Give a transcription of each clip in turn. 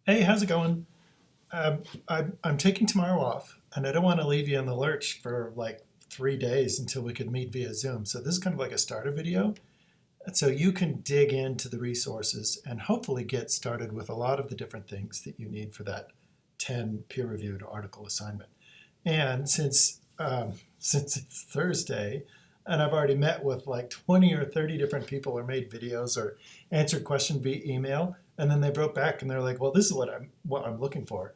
Hey, how's it going? I'm taking tomorrow off, and I don't want to leave you in the lurch for like 3 days until we could meet via Zoom. So this is kind of like a starter video, so you can dig into the resources and hopefully get started with a lot of the different things that you need for that 10 peer-reviewed article assignment. And since it's Thursday, and I've already met with like 20 or 30 different people, or made videos, or answered questions via email, and then they wrote back and they're like, "Well, this is what I'm looking for."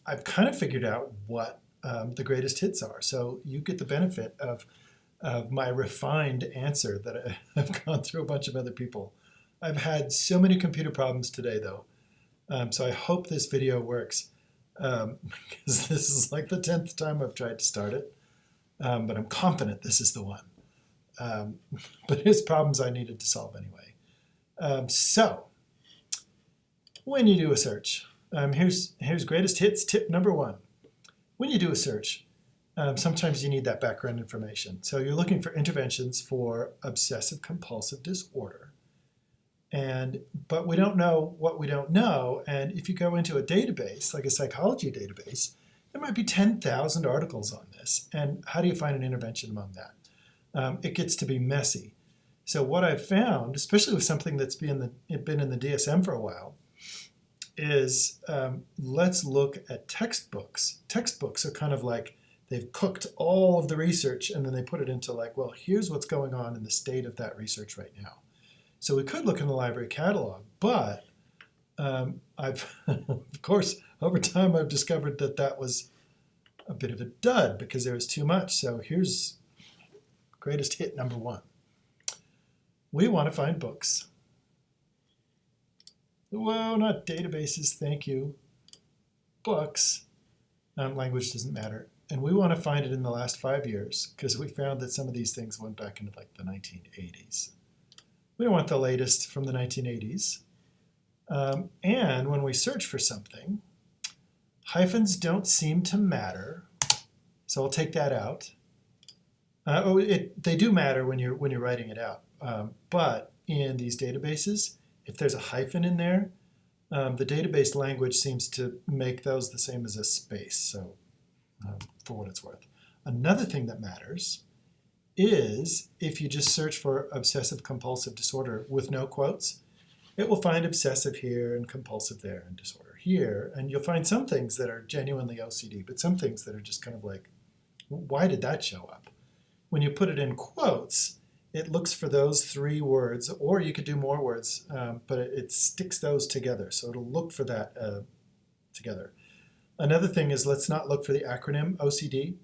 I've kind of figured out what the greatest hits are. So you get the benefit of my refined answer that I've gone through a bunch of other people. I've had so many computer problems today, though. So I hope this video works, because this is like the 10th time I've tried to start it. But I'm confident this is the one. Um, but it's problems I needed to solve anyway. So when you do a search, here's greatest hits tip number one. When you do a search, sometimes you need that background information. So you're looking for interventions for obsessive compulsive disorder. But we don't know what we don't know. And if you go into a database, like a psychology database, there might be 10,000 articles on this. And how do you find an intervention among that? It gets to be messy. So what I've found, especially with something that's been in the DSM for a while, is let's look at textbooks. Textbooks are kind of like they've cooked all of the research and then they put it into like, well, here's what's going on in the state of that research right now. So we could look in the library catalog, but I've, of course, over time I've discovered that that was a bit of a dud because there was too much. So here's greatest hit number one. We want to find books. Whoa, not databases, thank you. Books. Language doesn't matter. And we want to find it in the last 5 years because we found that some of these things went back into like the 1980s. We don't want the latest from the 1980s. And when we search for something, hyphens don't seem to matter. So I'll take that out. They do matter when you're writing it out. But in these databases, if there's a hyphen in there, the database language seems to make those the same as a space, so for what it's worth. Another thing that matters is if you just search for obsessive compulsive disorder with no quotes, it will find obsessive here and compulsive there and disorder here, and you'll find some things that are genuinely OCD, but some things that are just kind of like, why did that show up? When you put it in quotes, it looks for those 3 words, or you could do more words, but it sticks those together. So it'll look for that together. Another thing is let's not look for the acronym OCD,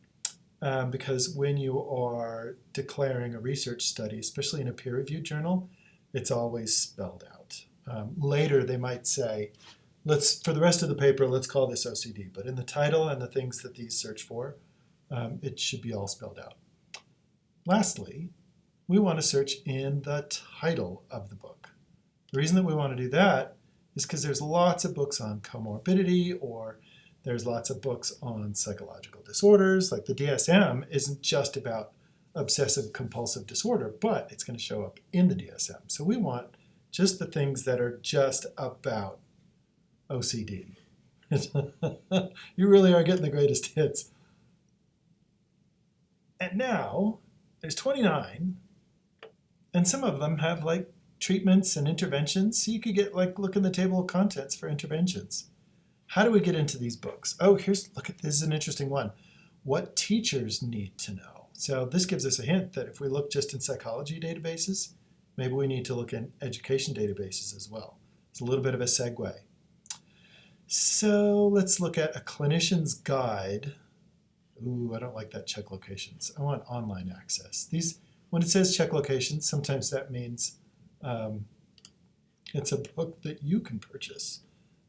because when you are declaring a research study, especially in a peer-reviewed journal, it's always spelled out. Later they might say, for the rest of the paper, let's call this OCD. But in the title and the things that these search for, it should be all spelled out. Lastly, we want to search in the title of the book. The reason that we want to do that is because there's lots of books on comorbidity, or there's lots of books on psychological disorders. Like the DSM isn't just about obsessive compulsive disorder, but it's going to show up in the DSM. So we want just the things that are just about OCD. You really are getting the greatest hits. And now there's 29. And some of them have like treatments and interventions. So you could get like, look in the table of contents for interventions. How do we get into these books? Oh, this is an interesting one. What teachers need to know. So this gives us a hint that if we look just in psychology databases, maybe we need to look in education databases as well. It's a little bit of a segue. So let's look at a clinician's guide. Ooh, I don't like that check locations. I want online access. When it says check locations, sometimes that means it's a book that you can purchase,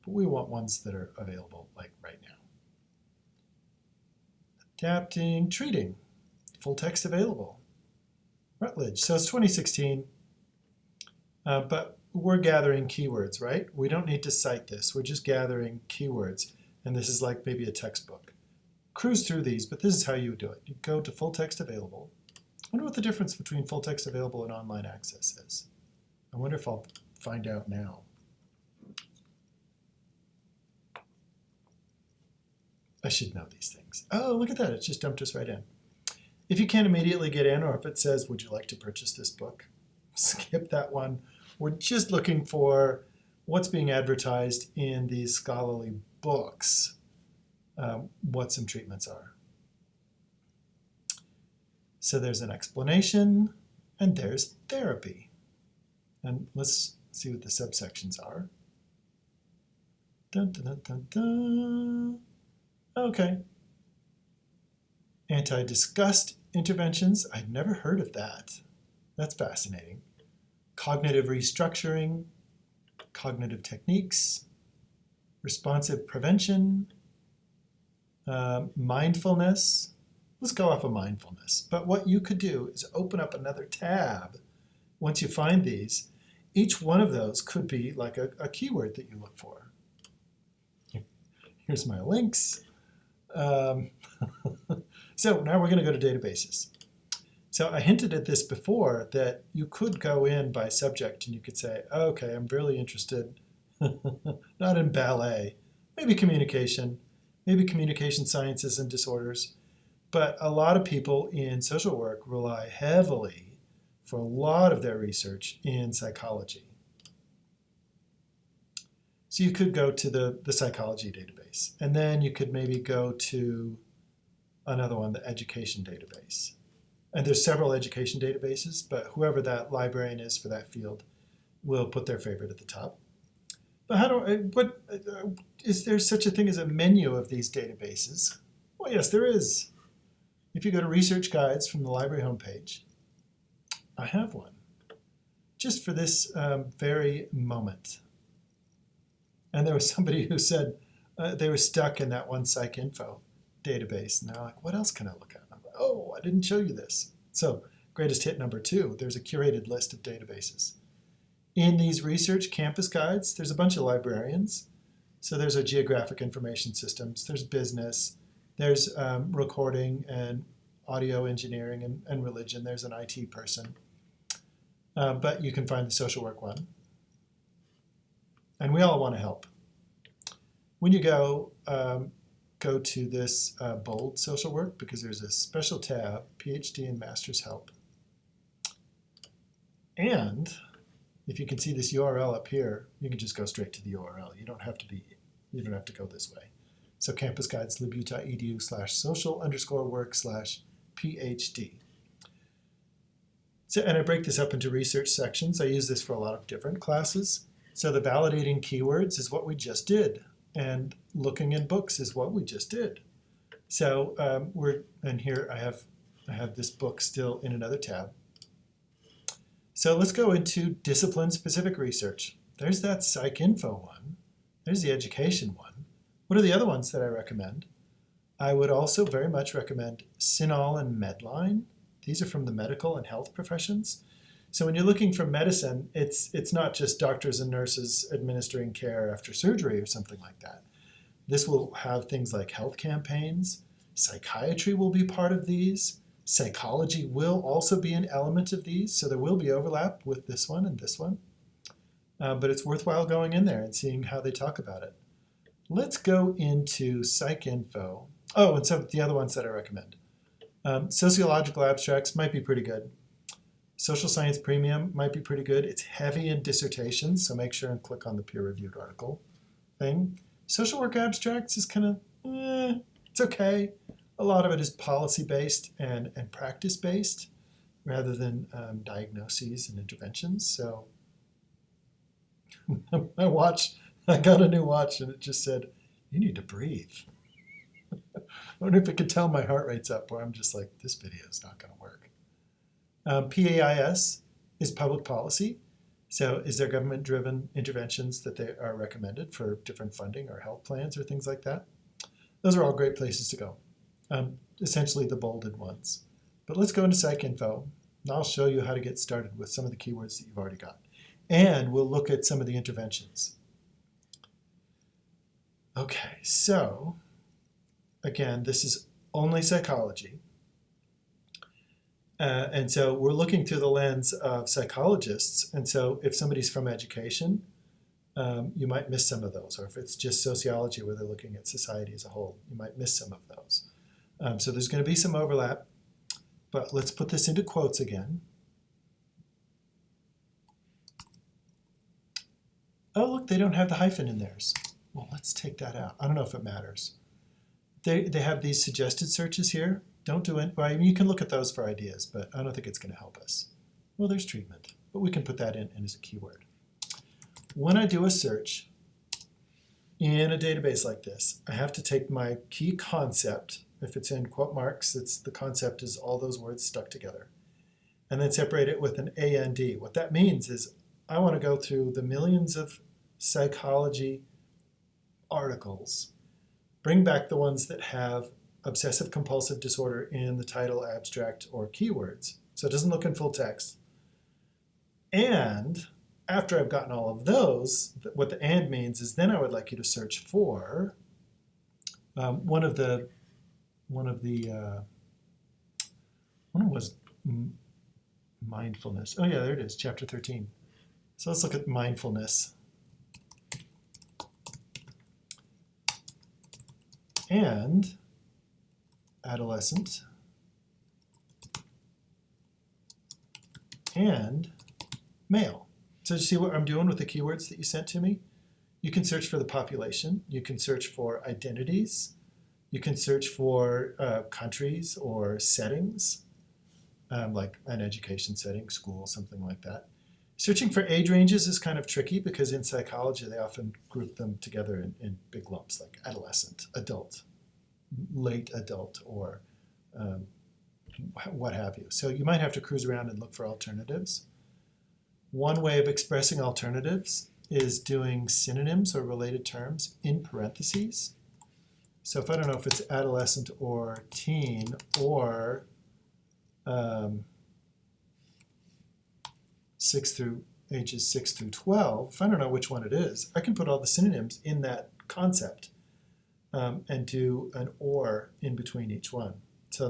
but we want ones that are available like right now. Adapting, treating, full text available. Routledge, so it's 2016, but we're gathering keywords, right? We don't need to cite this, we're just gathering keywords, and this is like maybe a textbook. Cruise through these, but this is how you would do it. You go to full text available. I wonder what the difference between full text available and online access is. I wonder if I'll find out now. I should know these things. Oh, look at that. It's just dumped us right in. If you can't immediately get in, or if it says, would you like to purchase this book? Skip that one. We're just looking for what's being advertised in these scholarly books, what some treatments are. So there's an explanation, and there's therapy. And let's see what the subsections are. Dun, dun, dun, dun, dun. Okay. Anti-disgust interventions. I'd never heard of that. That's fascinating. Cognitive restructuring, cognitive techniques, responsive prevention, mindfulness. Let's go off of mindfulness. But what you could do is open up another tab. Once you find these, each one of those could be like a keyword that you look for. Here's my links. So now we're going to go to databases. So I hinted at this before, that you could go in by subject and you could say, okay, I'm really interested, not in ballet, maybe communication sciences and disorders. But a lot of people in social work rely heavily for a lot of their research in psychology. So you could go to the psychology database, and then you could maybe go to another one, the education database. And there's several education databases, but whoever that librarian is for that field will put their favorite at the top. But is there such a thing as a menu of these databases? Well, yes, there is. If you go to research guides from the library homepage, I have one, just for this very moment. And there was somebody who said they were stuck in that one PsycInfo database. And they're like, what else can I look at? I'm like, oh, I didn't show you this. So greatest hit number 2, there's a curated list of databases. In these research campus guides, there's a bunch of librarians. So there's a geographic information systems, there's business, there's recording and audio engineering and religion, there's an IT person. But you can find the social work one. And we all want to help. When you go to this bold social work, because there's a special tab, PhD and Master's Help. And if you can see this URL up here, you can just go straight to the URL. You don't have to go this way. So campusguides.libu.edu/social_work/PhD. So, and I break this up into research sections. I use this for a lot of different classes. So the validating keywords is what we just did. And looking in books is what we just did. So and here I have this book still in another tab. So let's go into discipline-specific research. There's that PsycInfo one. There's the education one. What are the other ones that I recommend? I would also very much recommend CINAHL and Medline. These are from the medical and health professions. So when you're looking for medicine, it's not just doctors and nurses administering care after surgery or something like that. This will have things like health campaigns. Psychiatry will be part of these. Psychology will also be an element of these, so there will be overlap with this one and this one. But it's worthwhile going in there and seeing how they talk about it. Let's go into PsycInfo. Oh, and so the other ones that I recommend. Sociological abstracts might be pretty good. Social Science Premium might be pretty good. It's heavy in dissertations, so make sure and click on the peer-reviewed article thing. Social work abstracts is kind of, it's okay. A lot of it is policy-based and practice-based rather than diagnoses and interventions. So I got a new watch and it just said, you need to breathe. I wonder if it could tell my heart rate's up, or I'm just like, this video is not going to work. PAIS is public policy. So is there government-driven interventions that they are recommended for different funding or health plans or things like that? Those are all great places to go. Essentially the bolded ones. But let's go into PsycInfo, and I'll show you how to get started with some of the keywords that you've already got. And we'll look at some of the interventions. Okay, so again, this is only psychology. And so we're looking through the lens of psychologists. And so if somebody's from education, you might miss some of those. Or if it's just sociology where they're looking at society as a whole, you might miss some of those. So there's going to be some overlap, but let's put this into quotes again. Oh, look, they don't have the hyphen in theirs. Well, let's take that out. I don't know if it matters. They have these suggested searches here. Don't do it. Well, I mean, you can look at those for ideas, but I don't think it's going to help us. Well, there's treatment, but we can put that in as a keyword. When I do a search in a database like this, I have to take my key concept. If it's in quote marks, the concept is all those words stuck together, and then separate it with an AND. What that means is I want to go through the millions of psychology articles, bring back the ones that have obsessive compulsive disorder in the title, abstract, or keywords. So it doesn't look in full text. And after I've gotten all of those, what the and means is then I would like you to search for one was mindfulness. Oh yeah, there it is, chapter 13. So let's look at mindfulness. And adolescent. And male. So you see what I'm doing with the keywords that you sent to me? You can search for the population. You can search for identities. You can search for countries or settings, like an education setting, school, something like that. Searching for age ranges is kind of tricky because in psychology they often group them together in big lumps, like adolescent, adult, late adult, or what have you. So you might have to cruise around and look for alternatives. One way of expressing alternatives is doing synonyms or related terms in parentheses. So if I don't know if it's adolescent or teen or ages 6 through 12, if I don't know which one it is, I can put all the synonyms in that concept and do an or in between each one. So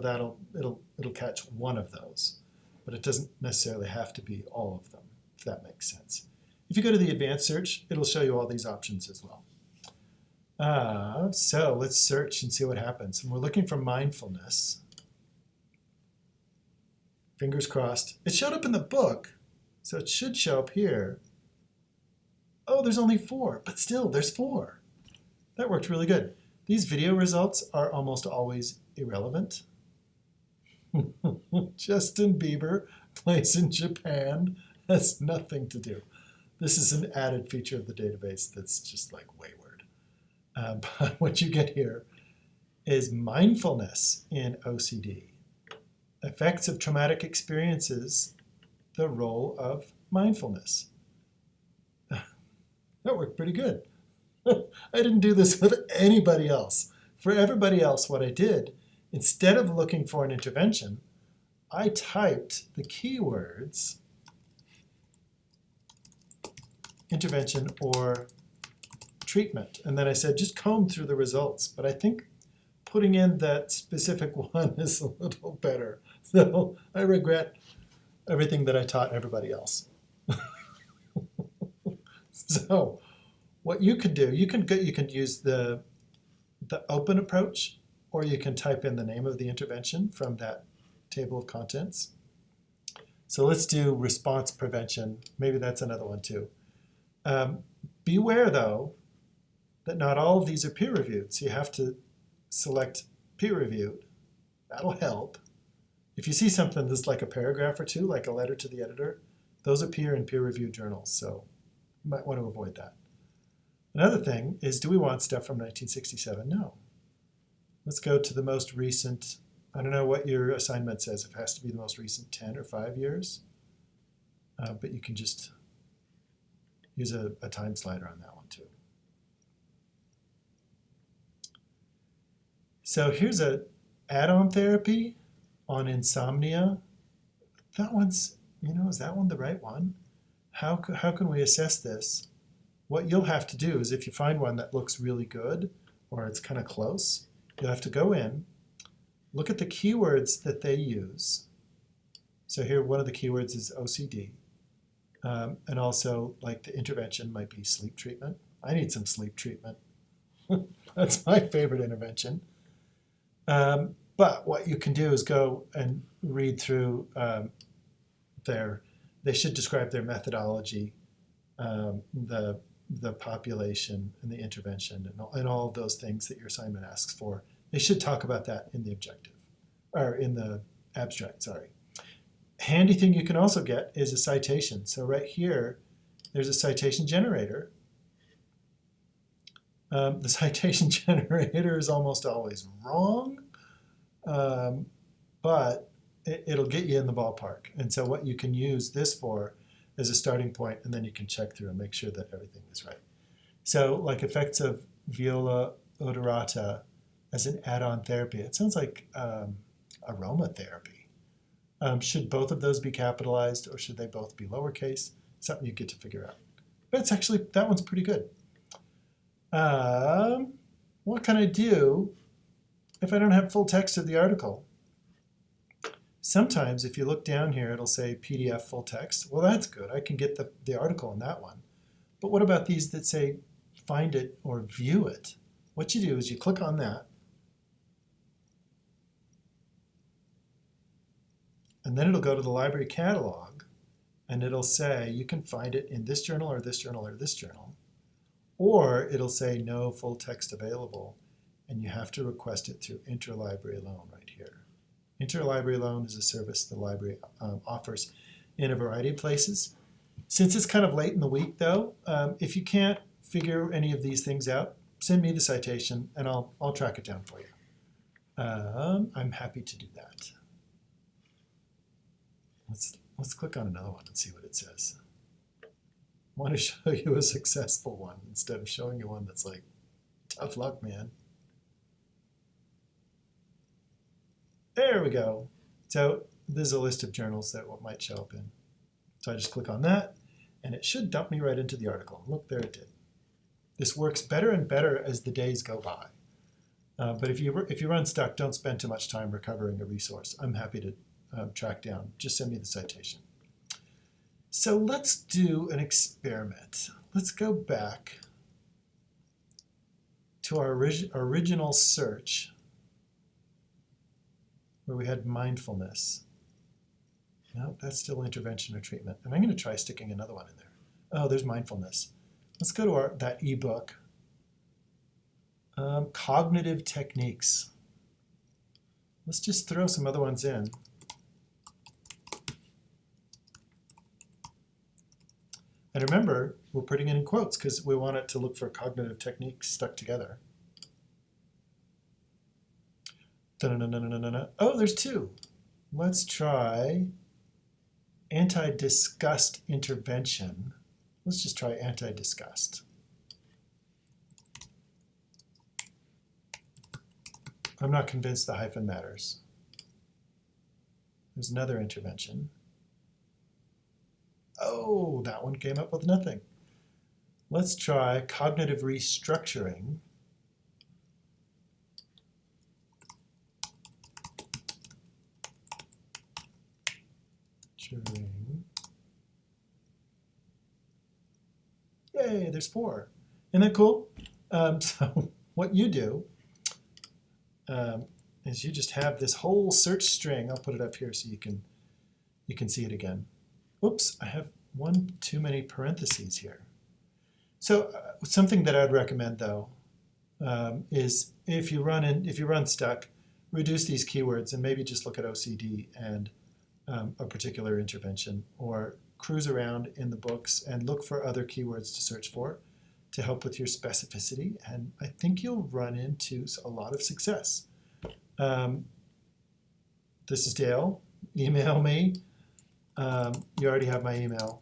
it'll catch one of those, but it doesn't necessarily have to be all of them, if that makes sense. If you go to the advanced search, it'll show you all these options as well. So let's search and see what happens. And we're looking for mindfulness. Fingers crossed. It showed up in the book, so it should show up here. Oh, there's only 4, but still, there's 4. That worked really good. These video results are almost always irrelevant. Justin Bieber plays in Japan. Has nothing to do. This is an added feature of the database that's just like wayward. But what you get here is mindfulness in OCD. Effects of traumatic experiences, the role of mindfulness. That worked pretty good. I didn't do this with anybody else. For everybody else, what I did, instead of looking for an intervention, I typed the keywords intervention or treatment. And then I said, just comb through the results. But I think putting in that specific one is a little better. So I regret everything that I taught everybody else. So what you could do, you can use the open approach, or you can type in the name of the intervention from that table of contents. So let's do response prevention. Maybe that's another one too. Beware though that not all of these are peer-reviewed. So you have to select peer-reviewed. That'll help. If you see something that's like a paragraph or two, like a letter to the editor, those appear in peer-reviewed journals. So you might want to avoid that. Another thing is, do we want stuff from 1967? No. Let's go to the most recent. I don't know what your assignment says, if it has to be the most recent 10 or 5 years. But you can just use a time slider on that one too. So here's a add-on therapy on insomnia. That one's, is that one the right one? How can we assess this? What you'll have to do is, if you find one that looks really good or it's kind of close, you'll have to go in, look at the keywords that they use. So here, one of the keywords is OCD. And also, like the intervention might be sleep treatment. I need some sleep treatment. That's my favorite intervention. But what you can do is go and read through they should describe their methodology, the population and the intervention and all of those things that your assignment asks for. They should talk about that in the objective, or in the abstract, sorry. Handy thing you can also get is a citation. So right here, there's a citation generator. The citation generator is almost always wrong, but it'll get you in the ballpark. And so what you can use this for is a starting point, and then you can check through and make sure that everything is right. So like effects of viola odorata as an add-on therapy. It sounds like aromatherapy. Should both of those be capitalized, or should they both be lowercase? Something you get to figure out. But it's actually, that one's pretty good. What can I do if I don't have full text of the article? Sometimes if you look down here, it'll say PDF full text. Well, that's good. I can get the article in that one. But what about these that say find it or view it? What you do is you click on that, and then it'll go to the library catalog, and it'll say you can find it in this journal or this journal or this journal. Or it'll say no full text available, and you have to request it through Interlibrary Loan right here. Interlibrary Loan is a service the library offers in a variety of places. Since it's kind of late in the week though, if you can't figure any of these things out, send me the citation and I'll track it down for you. I'm happy to do that. Let's click on another one and see what it says. I want to show you a successful one instead of showing you one that's like, tough luck, man. There we go. So there's a list of journals that might show up in. So I just click on that, and it should dump me right into the article. Look, there it did. This works better and better as the days go by. But if you run stuck, don't spend too much time recovering a resource. I'm happy to track down. Just send me the citation. So let's do an experiment. Let's go back to our original search where we had mindfulness. No, that's still intervention or treatment. And I'm going to try sticking another one in there. Oh, there's mindfulness. Let's go to that ebook. Cognitive techniques. Let's just throw some other ones in. And remember, we're putting it in quotes because we want it to look for cognitive techniques stuck together. Oh, there's two. Let's try anti-disgust intervention. Let's just try anti-disgust. I'm not convinced the hyphen matters. There's another intervention. Oh, that one came up with nothing. Let's try cognitive restructuring. Yay, there's 4. Isn't that cool? So what you do is you just have this whole search string. I'll put it up here so you can see it again. Oops, I have one too many parentheses here. So something that I'd recommend though is if you run stuck, reduce these keywords and maybe just look at OCD and a particular intervention, or cruise around in the books and look for other keywords to search for to help with your specificity, and I think you'll run into a lot of success. This is Dale. Email me. You already have my email.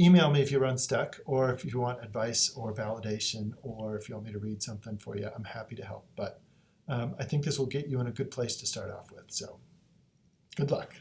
Email me if you run stuck, or if you want advice or validation, or if you want me to read something for you. I'm happy to help, but I think this will get you in a good place to start off with. So good luck.